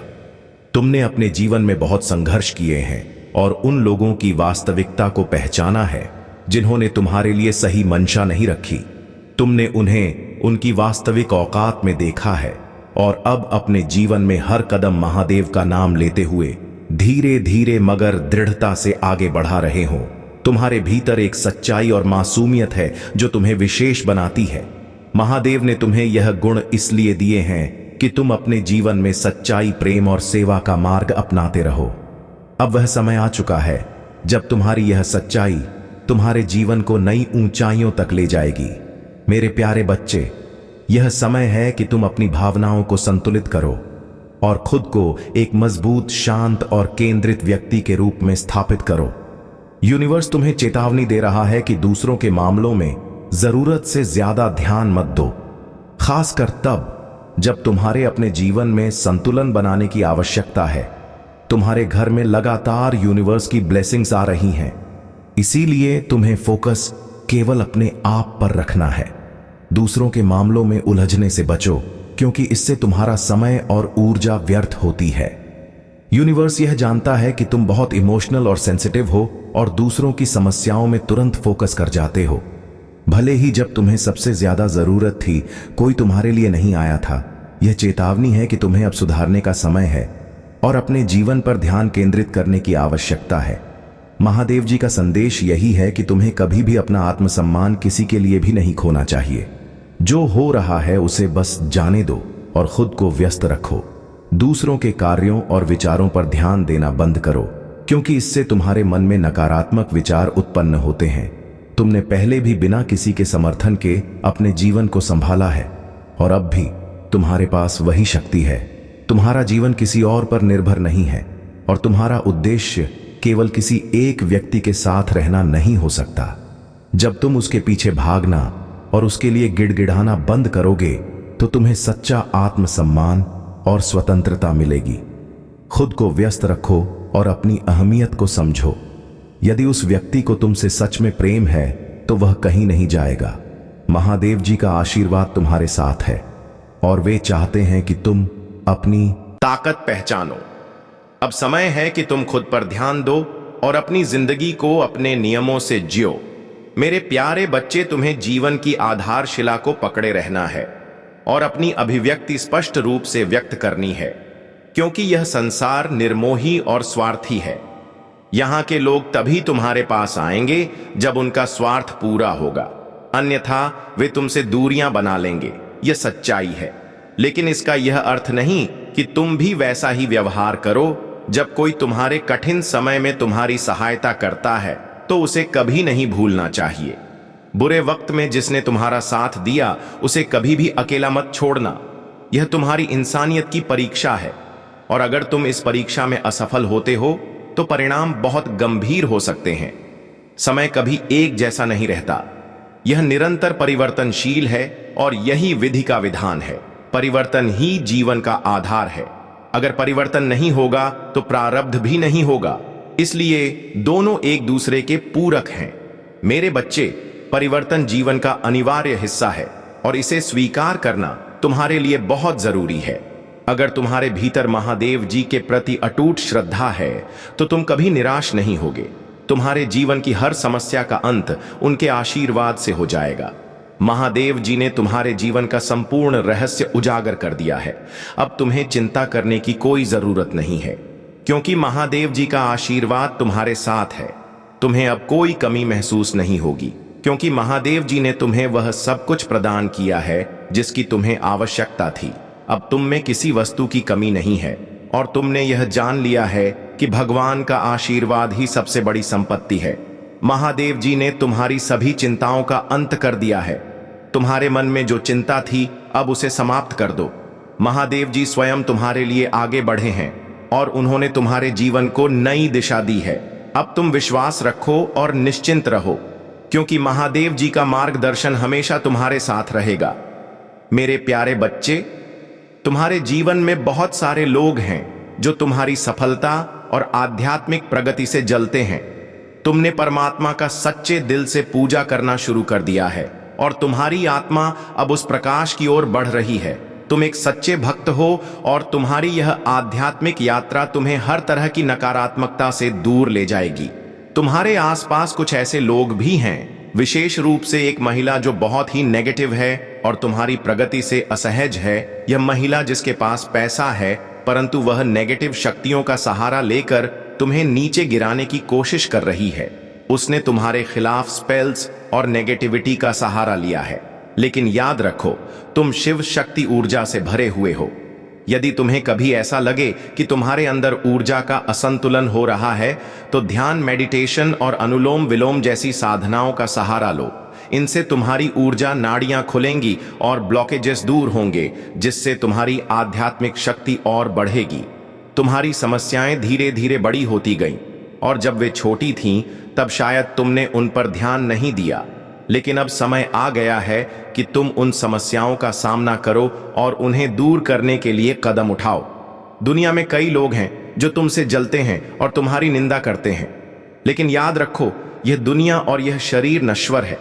तुमने अपने जीवन में बहुत संघर्ष किए हैं और उन लोगों की वास्तविकता को पहचाना है जिन्होंने तुम्हारे लिए सही मंशा नहीं रखी। तुमने उन्हें उनकी वास्तविक औकात में देखा है और अब अपने जीवन में हर कदम महादेव का नाम लेते हुए धीरे धीरे मगर दृढ़ता से आगे बढ़ा रहे हो। तुम्हारे भीतर एक सच्चाई और मासूमियत है जो तुम्हें विशेष बनाती है। महादेव ने तुम्हें यह गुण इसलिए दिए हैं कि तुम अपने जीवन में सच्चाई, प्रेम और सेवा का मार्ग अपनाते रहो। अब वह समय आ चुका है जब तुम्हारी यह सच्चाई तुम्हारे जीवन को नई ऊंचाइयों तक ले जाएगी। मेरे प्यारे बच्चे, यह समय है कि तुम अपनी भावनाओं को संतुलित करो और खुद को एक मजबूत, शांत और केंद्रित व्यक्ति के रूप में स्थापित करो। यूनिवर्स तुम्हें चेतावनी दे रहा है कि दूसरों के मामलों में जरूरत से ज्यादा ध्यान मत दो, खासकर तब जब तुम्हारे अपने जीवन में संतुलन बनाने की आवश्यकता है। तुम्हारे घर में लगातार यूनिवर्स की ब्लेसिंग्स आ रही हैं, इसीलिए तुम्हें फोकस केवल अपने आप पर रखना है। दूसरों के मामलों में उलझने से बचो, क्योंकि इससे तुम्हारा समय और ऊर्जा व्यर्थ होती है। यूनिवर्स यह जानता है कि तुम बहुत इमोशनल और सेंसिटिव हो और दूसरों की समस्याओं में तुरंत फोकस कर जाते हो। भले ही जब तुम्हें सबसे ज्यादा जरूरत थी कोई तुम्हारे लिए नहीं आया था। यह चेतावनी है कि तुम्हें अब सुधारने का समय है और अपने जीवन पर ध्यान केंद्रित करने की आवश्यकता है। महादेव जी का संदेश यही है कि तुम्हें कभी भी अपना आत्मसम्मान किसी के लिए भी नहीं खोना चाहिए। जो हो रहा है उसे बस जाने दो और खुद को व्यस्त रखो। दूसरों के कार्यों और विचारों पर ध्यान देना बंद करो, क्योंकि इससे तुम्हारे मन में नकारात्मक विचार उत्पन्न होते हैं। तुमने पहले भी बिना किसी के समर्थन के अपने जीवन को संभाला है और अब भी तुम्हारे पास वही शक्ति है। तुम्हारा जीवन किसी और पर निर्भर नहीं है और तुम्हारा उद्देश्य केवल किसी एक व्यक्ति के साथ रहना नहीं हो सकता। जब तुम उसके पीछे भागना और उसके लिए गिड़गिड़ाना बंद करोगे तो तुम्हें सच्चा आत्मसम्मान और स्वतंत्रता मिलेगी। खुद को व्यस्त रखो और अपनी अहमियत को समझो। यदि उस व्यक्ति को तुमसे सच में प्रेम है तो वह कहीं नहीं जाएगा। महादेव जी का आशीर्वाद तुम्हारे साथ है और वे चाहते हैं कि तुम अपनी ताकत पहचानो। अब समय है कि तुम खुद पर ध्यान दो और अपनी जिंदगी को अपने नियमों से जियो। मेरे प्यारे बच्चे, तुम्हें जीवन की आधारशिला को पकड़े रहना है और अपनी अभिव्यक्ति स्पष्ट रूप से व्यक्त करनी है, क्योंकि यह संसार निर्मोही और स्वार्थी है। यहां के लोग तभी तुम्हारे पास आएंगे जब उनका स्वार्थ पूरा होगा, अन्यथा वे तुमसे दूरियां बना लेंगे। यह सच्चाई है, लेकिन इसका यह अर्थ नहीं कि तुम भी वैसा ही व्यवहार करो। जब कोई तुम्हारे कठिन समय में तुम्हारी सहायता करता है तो उसे कभी नहीं भूलना चाहिए। बुरे वक्त में जिसने तुम्हारा साथ दिया उसे कभी भी अकेला मत छोड़ना। यह तुम्हारी इंसानियत की परीक्षा है और अगर तुम इस परीक्षा में असफल होते हो तो परिणाम बहुत गंभीर हो सकते हैं। समय कभी एक जैसा नहीं रहता, यह निरंतर परिवर्तनशील है और यही विधि का विधान है। परिवर्तन ही जीवन का आधार है। अगर परिवर्तन नहीं होगा तो प्रारब्ध भी नहीं होगा, इसलिए दोनों एक दूसरे के पूरक हैं। मेरे बच्चे, परिवर्तन जीवन का अनिवार्य हिस्सा है और इसे स्वीकार करना तुम्हारे लिए बहुत जरूरी है। अगर तुम्हारे भीतर महादेव जी के प्रति अटूट श्रद्धा है तो तुम कभी निराश नहीं होगे। तुम्हारे जीवन की हर समस्या का अंत उनके आशीर्वाद से हो जाएगा। महादेव जी ने तुम्हारे जीवन का संपूर्ण रहस्य उजागर कर दिया है। अब तुम्हें चिंता करने की कोई जरूरत नहीं है, क्योंकि महादेव जी का आशीर्वाद तुम्हारे साथ है। तुम्हें अब कोई कमी महसूस नहीं होगी, क्योंकि महादेव जी ने तुम्हें वह सब कुछ प्रदान किया है जिसकी तुम्हें आवश्यकता थी। अब तुम में किसी वस्तु की कमी नहीं है और तुमने यह जान लिया है कि भगवान का आशीर्वाद ही सबसे बड़ी संपत्ति है। महादेव जी ने तुम्हारी सभी चिंताओं का अंत कर दिया है। तुम्हारे मन में जो चिंता थी अब उसे समाप्त कर दो। महादेव जी स्वयं तुम्हारे लिए आगे बढ़े हैं और उन्होंने तुम्हारे जीवन को नई दिशा दी है। अब तुम विश्वास रखो और निश्चिंत रहो, क्योंकि महादेव जी का मार्गदर्शन हमेशा तुम्हारे साथ रहेगा। मेरे प्यारे बच्चे, तुम्हारे जीवन में बहुत सारे लोग हैं जो तुम्हारी सफलता और आध्यात्मिक प्रगति से जलते हैं। तुमने परमात्मा का सच्चे दिल से पूजा करना शुरू कर दिया है और तुम्हारी आत्मा अब उस प्रकाश की ओर बढ़ रही है। तुम एक सच्चे भक्त हो और तुम्हारी यह आध्यात्मिक यात्रा तुम्हें हर तरह की नकारात्मकता से दूर ले जाएगी। तुम्हारे आसपास कुछ ऐसे लोग भी हैं, विशेष रूप से एक महिला जो बहुत ही नेगेटिव है और तुम्हारी प्रगति से असहज है। यह महिला जिसके पास पैसा है, परंतु वह नेगेटिव शक्तियों का सहारा लेकर तुम्हें नीचे गिराने की कोशिश कर रही है। उसने तुम्हारे खिलाफ स्पेल्स और नेगेटिविटी का सहारा लिया है। लेकिन याद रखो, तुम शिव शक्ति ऊर्जा से भरे हुए हो। यदि तुम्हें कभी ऐसा लगे कि तुम्हारे अंदर ऊर्जा का असंतुलन हो रहा है, तो ध्यान, मेडिटेशन और अनुलोम विलोम जैसी साधनाओं का सहारा लो। इनसे तुम्हारी ऊर्जा नाड़ियां खुलेंगी और ब्लॉकेजेस दूर होंगे, जिससे तुम्हारी आध्यात्मिक शक्ति और बढ़ेगी। तुम्हारी समस्याएं धीरे धीरे बड़ी होती गईं, और जब वे छोटी थीं तब शायद तुमने उन पर ध्यान नहीं दिया। लेकिन अब समय आ गया है कि तुम उन समस्याओं का सामना करो और उन्हें दूर करने के लिए कदम उठाओ। दुनिया में कई लोग हैं जो तुमसे जलते हैं और तुम्हारी निंदा करते हैं, लेकिन याद रखो, यह दुनिया और यह शरीर नश्वर है।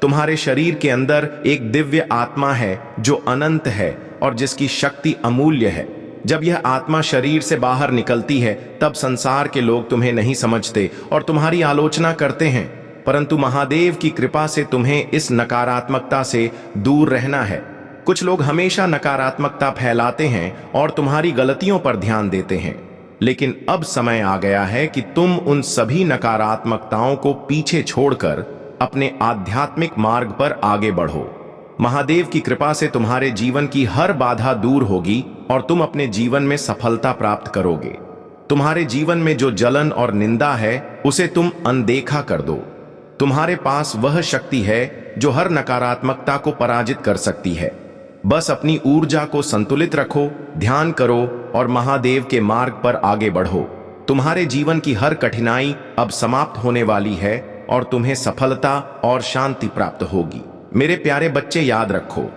तुम्हारे शरीर के अंदर एक दिव्य आत्मा है जो अनंत है और जिसकी शक्ति अमूल्य है। जब यह आत्मा शरीर से बाहर निकलती है, तब संसार के लोग तुम्हें नहीं समझते और तुम्हारी आलोचना करते हैं, परंतु महादेव की कृपा से तुम्हें इस नकारात्मकता से दूर रहना है। कुछ लोग हमेशा नकारात्मकता फैलाते हैं और तुम्हारी गलतियों पर ध्यान देते हैं, लेकिन अब समय आ गया है कि तुम उन सभी नकारात्मकताओं को पीछे छोड़कर अपने आध्यात्मिक मार्ग पर आगे बढ़ो। महादेव की कृपा से तुम्हारे जीवन की हर बाधा दूर होगी और तुम अपने जीवन में सफलता प्राप्त करोगे। तुम्हारे जीवन में जो जलन और निंदा है, उसे तुम अनदेखा कर दो। तुम्हारे पास वह शक्ति है जो हर नकारात्मकता को पराजित कर सकती है। बस अपनी ऊर्जा को संतुलित रखो, ध्यान करो और महादेव के मार्ग पर आगे बढ़ो। तुम्हारे जीवन की हर कठिनाई अब समाप्त होने वाली है और तुम्हें सफलता और शांति प्राप्त होगी। मेरे प्यारे बच्चे, याद रखो,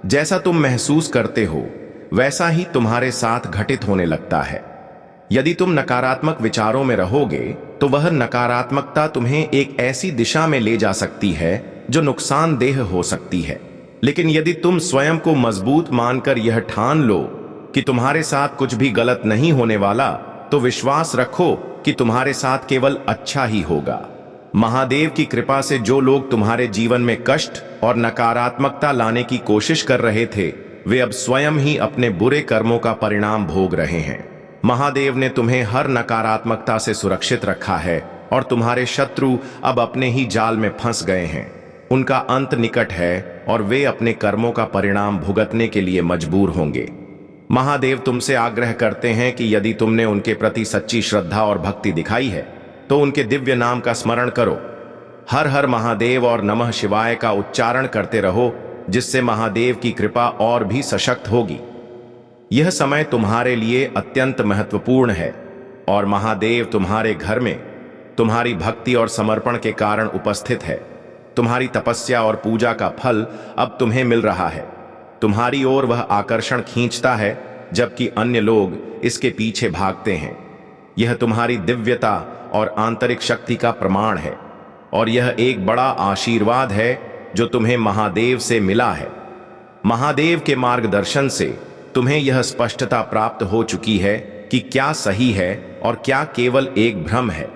जैसा तुम महसूस करते हो वैसा ही तुम्हारे साथ घटित होने लगता है। यदि तुम नकारात्मक विचारों में रहोगे तो वह नकारात्मकता तुम्हें एक ऐसी दिशा में ले जा सकती है जो नुकसानदेह हो सकती है। लेकिन यदि तुम स्वयं को मजबूत मानकर यह ठान लो कि तुम्हारे साथ कुछ भी गलत नहीं होने वाला, तो विश्वास रखो कि तुम्हारे साथ केवल अच्छा ही होगा। महादेव की कृपा से जो लोग तुम्हारे जीवन में कष्ट और नकारात्मकता लाने की कोशिश कर रहे थे, वे अब स्वयं ही अपने बुरे कर्मों का परिणाम भोग रहे हैं। महादेव ने तुम्हें हर नकारात्मकता से सुरक्षित रखा है और तुम्हारे शत्रु अब अपने ही जाल में फंस गए हैं। उनका अंत निकट है और वे अपने कर्मों का परिणाम भुगतने के लिए मजबूर होंगे। महादेव तुमसे आग्रह करते हैं कि यदि तुमने उनके प्रति सच्ची श्रद्धा और भक्ति दिखाई है, तो उनके दिव्य नाम का स्मरण करो। हर हर महादेव और नमः शिवाय का उच्चारण करते रहो, जिससे महादेव की कृपा और भी सशक्त होगी। यह समय तुम्हारे लिए अत्यंत महत्वपूर्ण है और महादेव तुम्हारे घर में तुम्हारी भक्ति और समर्पण के कारण उपस्थित है। तुम्हारी तपस्या और पूजा का फल अब तुम्हें मिल रहा है। तुम्हारी ओर वह आकर्षण खींचता है, जबकि अन्य लोग इसके पीछे भागते हैं। यह तुम्हारी दिव्यता और आंतरिक शक्ति का प्रमाण है और यह एक बड़ा आशीर्वाद है जो तुम्हें महादेव से मिला है। महादेव के मार्गदर्शन से तुम्हें यह स्पष्टता प्राप्त हो चुकी है कि क्या सही है और क्या केवल एक भ्रम है।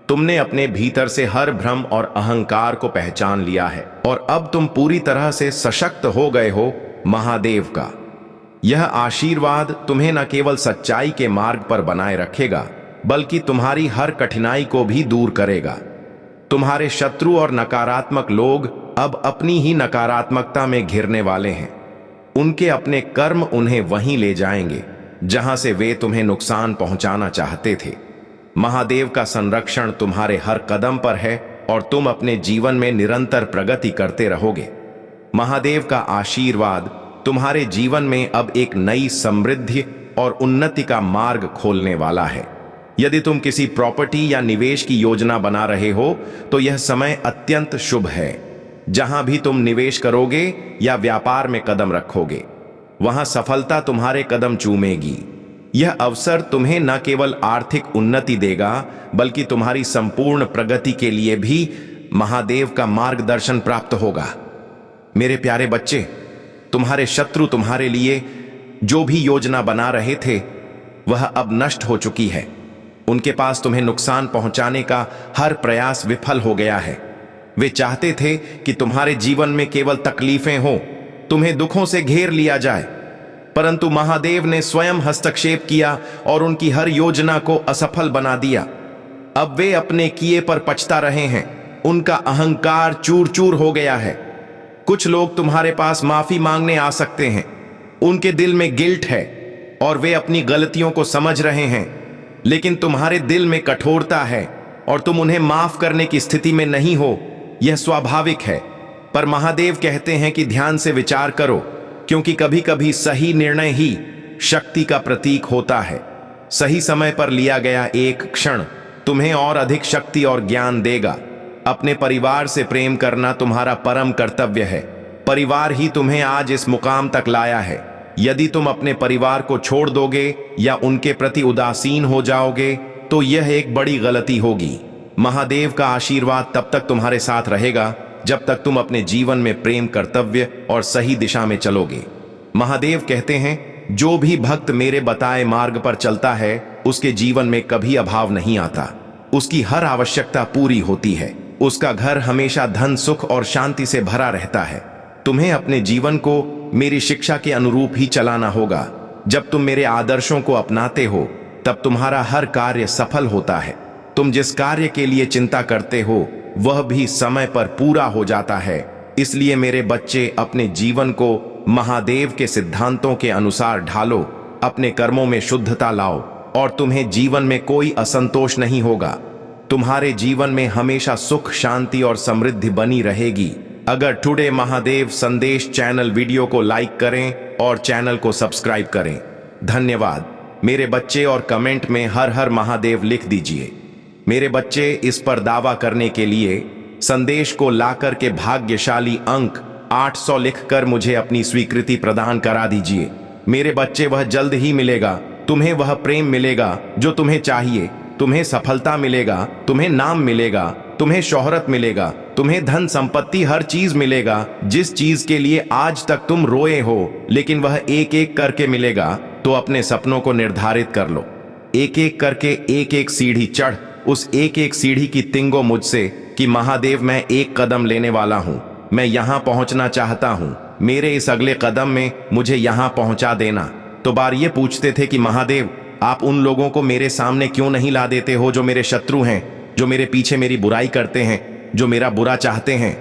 तुमने अपने भीतर से हर भ्रम और अहंकार को पहचान लिया है और अब तुम पूरी तरह से सशक्त हो गए हो महादेव का। यह आशीर्वाद तुम्हें न केवल सच्चाई के मार्ग पर बनाए रखेगा, बल्कि तुम्हारी हर कठिनाई को भी दूर करेगा। तुम्हारे शत्रु और नकारात्मक लोग अब अपनी ही नकारात्मकता में घिरने वाले हैं। उनके अपने कर्म उन्हें वहीं ले जाएंगे जहां से वे तुम्हें नुकसान पहुंचाना चाहते थे। महादेव का संरक्षण तुम्हारे हर कदम पर है और तुम अपने जीवन में निरंतर प्रगति करते रहोगे। महादेव का आशीर्वाद तुम्हारे जीवन में अब एक नई समृद्धि और उन्नति का मार्ग खोलने वाला है। यदि तुम किसी प्रॉपर्टी या निवेश की योजना बना रहे हो, तो यह समय अत्यंत शुभ है। जहां भी तुम निवेश करोगे या व्यापार में कदम रखोगे, वहां सफलता तुम्हारे कदम चूमेगी। यह अवसर तुम्हें न केवल आर्थिक उन्नति देगा, बल्कि तुम्हारी संपूर्ण प्रगति के लिए भी महादेव का मार्गदर्शन प्राप्त होगा। मेरे प्यारे बच्चे, तुम्हारे शत्रु तुम्हारे लिए जो भी योजना बना रहे थे, वह अब नष्ट हो चुकी है। उनके पास तुम्हें नुकसान पहुंचाने का हर प्रयास विफल हो गया है। वे चाहते थे कि तुम्हारे जीवन में केवल तकलीफें हों, तुम्हें दुखों से घेर लिया जाए, परंतु महादेव ने स्वयं हस्तक्षेप किया और उनकी हर योजना को असफल बना दिया। अब वे अपने किए पर पछता रहे हैं। उनका अहंकार चूर चूर हो गया है। कुछ लोग तुम्हारे पास माफी मांगने आ सकते हैं। उनके दिल में गिल्ट है और वे अपनी गलतियों को समझ रहे हैं, लेकिन तुम्हारे दिल में कठोरता है और तुम उन्हें माफ करने की स्थिति में नहीं हो। यह स्वाभाविक है, पर महादेव कहते हैं कि ध्यान से विचार करो, क्योंकि कभी कभी सही निर्णय ही शक्ति का प्रतीक होता है। सही समय पर लिया गया एक क्षण तुम्हें और अधिक शक्ति और ज्ञान देगा। अपने परिवार से प्रेम करना तुम्हारा परम कर्तव्य है। परिवार ही तुम्हें आज इस मुकाम तक लाया है। यदि तुम अपने परिवार को छोड़ दोगे या उनके प्रति उदासीन हो जाओगे तो यह एक बड़ी गलती होगी। महादेव का आशीर्वाद तब तक तुम्हारे साथ रहेगा जब तक तुम अपने जीवन में प्रेम, कर्तव्य और सही दिशा में चलोगे। महादेव कहते हैं, जो भी भक्त मेरे बताए मार्ग पर चलता है उसके जीवन में कभी अभाव नहीं आता। उसकी हर आवश्यकता पूरी होती है। उसका घर हमेशा धन, सुख और शांति से भरा रहता है। तुम्हें अपने जीवन को मेरी शिक्षा के अनुरूप ही चलाना होगा। जब तुम मेरे आदर्शों को अपनाते हो तब तुम्हारा हर कार्य सफल होता है। तुम जिस कार्य के लिए चिंता करते हो वह भी समय पर पूरा हो जाता है। इसलिए मेरे बच्चे, अपने जीवन को महादेव के सिद्धांतों के अनुसार ढालो। अपने कर्मों में शुद्धता लाओ और तुम्हें जीवन में कोई असंतोष नहीं होगा। तुम्हारे जीवन में हमेशा सुख, शांति और समृद्धि बनी रहेगी। अगर टुडे महादेव संदेश चैनल वीडियो को लाइक करें और चैनल को सब्सक्राइब करें। धन्यवाद मेरे बच्चे, और कमेंट में हर हर महादेव लिख दीजिए। मेरे बच्चे, इस पर दावा करने के लिए संदेश को लाकर के भाग्यशाली अंक 800 लिखकर मुझे अपनी स्वीकृति प्रदान करा दीजिए। मेरे बच्चे, वह जल्द ही मिलेगा। तुम्हें वह प्रेम मिलेगा जो तुम्हें चाहिए। तुम्हें सफलता मिलेगा, तुम्हें नाम मिलेगा, तुम्हें शोहरत मिलेगा, तुम्हें धन संपत्ति, हर चीज मिलेगा जिस चीज के लिए आज तक तुम रोए हो, लेकिन वह एक एक करके मिलेगा। तो अपने सपनों को निर्धारित कर लो। एक एक करके एक एक सीढ़ी चढ़। उस एक एक सीढ़ी की तिंगो मुझसे कि महादेव, मैं एक कदम लेने वाला हूं, मैं यहां पहुंचना चाहता हूं, मेरे इस अगले कदम में मुझे यहां पहुंचा देना। तो बार ये पूछते थे कि महादेव, आप उन लोगों को मेरे सामने क्यों नहीं ला देते हो जो मेरे शत्रु हैं, जो मेरे पीछे मेरी बुराई करते हैं, जो मेरा बुरा चाहते हैं।